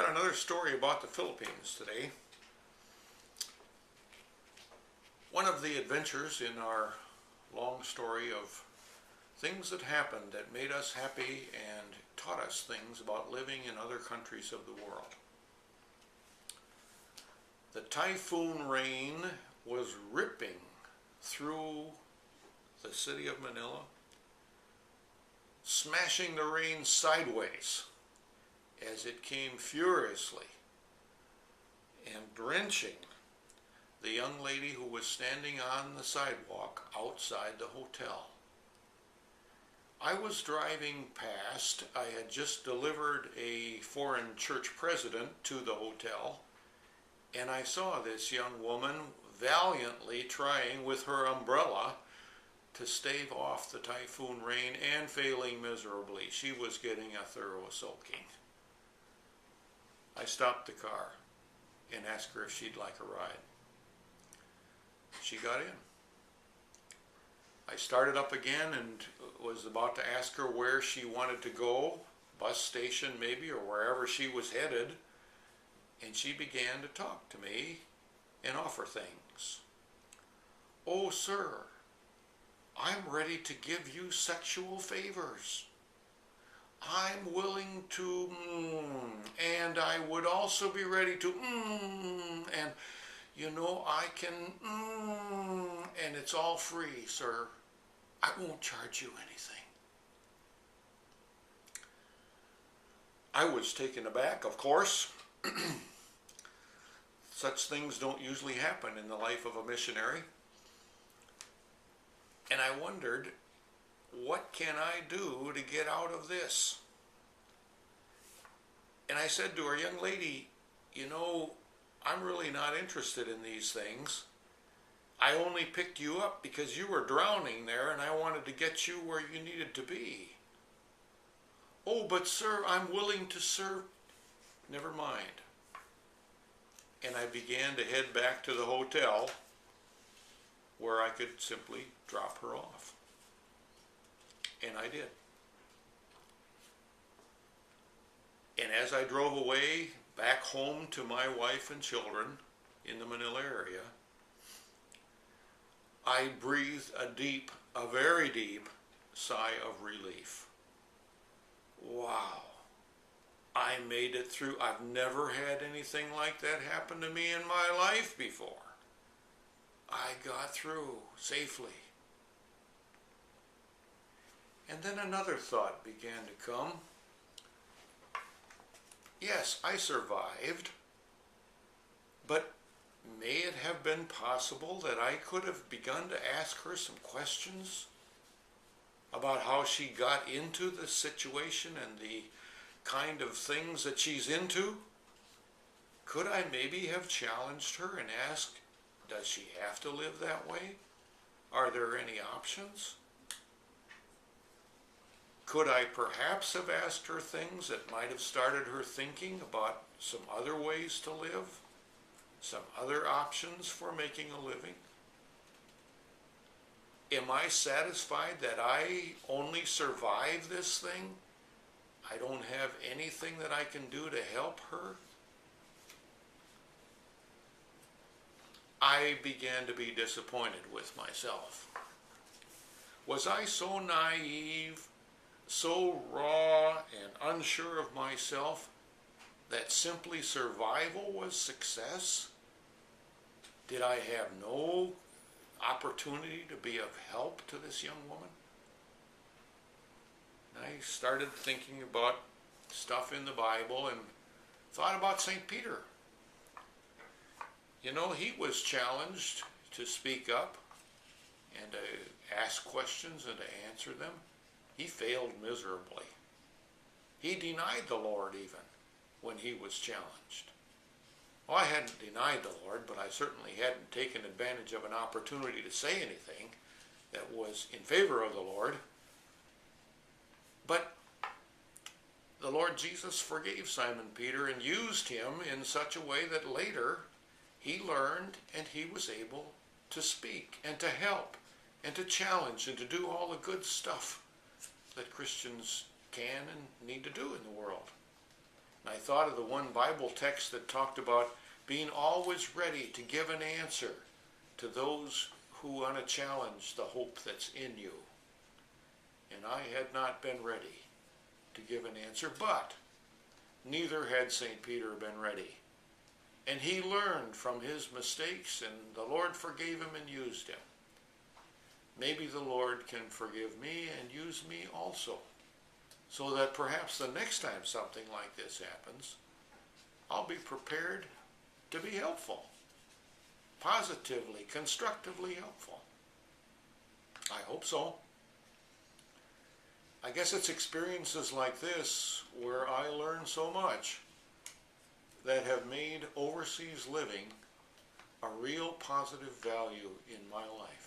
got another story about the Philippines today. One of the adventures in our long story of things that happened that made us happy and taught us things about living in other countries of the world. The typhoon rain was ripping through the city of Manila, smashing the rain sideways as it came furiously and drenching the young lady who was standing on the sidewalk outside the hotel. I was driving past. I had just delivered a foreign church president to the hotel, and I saw this young woman valiantly trying with her umbrella to stave off the typhoon rain and failing miserably. She was getting a thorough soaking. I stopped the car and asked her if she'd like a ride. She got in. I started up again and was about to ask her where she wanted to go, bus station maybe, or wherever she was headed, and she began to talk to me and offer things. "Oh, sir, I'm ready to give you sexual favors. I'm willing to, and I would also be ready to, and you know, I can, and it's all free, sir. I won't charge you anything." I was taken aback, of course. Such things don't usually happen in the life of a missionary. And I wondered, what can I do to get out of this? And I said to her, "Young lady, you know, I'm really not interested in these things. I only picked you up because you were drowning there and I wanted to get you where you needed to be." "Oh, but sir, I'm willing to serve." "Never mind." And I began to head back to the hotel where I could simply drop her off. And I did. And as I drove away back home to my wife and children in the Manila area, I breathed a very deep sigh of relief. Wow, I made it through. I've never had anything like that happen to me in my life before. I got through safely. And then another thought began to come. Yes, I survived, but may it have been possible that I could have begun to ask her some questions about how she got into the situation and the kind of things that she's into? Could I maybe have challenged her and asked, does she have to live that way? Are there any options? Could I perhaps have asked her things that might have started her thinking about some other ways to live? Some other options for making a living? Am I satisfied that I only survive this thing? I don't have anything that I can do to help her? I began to be disappointed with myself. Was I so naive, so raw and unsure of myself that simply survival was success? Did I have no opportunity to be of help to this young woman? I started thinking about stuff in the Bible and thought about St. Peter. You know, he was challenged to speak up and to ask questions and to answer them. He failed miserably. He denied the Lord even when he was challenged. Well, I hadn't denied the Lord, but I certainly hadn't taken advantage of an opportunity to say anything that was in favor of the Lord. But the Lord Jesus forgave Simon Peter and used him in such a way that later he learned and he was able to speak and to help and to challenge and to do all the good stuff that Christians can and need to do in the world. And I thought of the one Bible text that talked about being always ready to give an answer to those who want to challenge the hope that's in you. And I had not been ready to give an answer, but neither had St. Peter been ready. And he learned from his mistakes, and the Lord forgave him and used him. Maybe the Lord can forgive me and use me also, so that perhaps the next time something like this happens, I'll be prepared to be helpful, positively, constructively helpful. I hope so. I guess it's experiences like this where I learn so much that have made overseas living a real positive value in my life.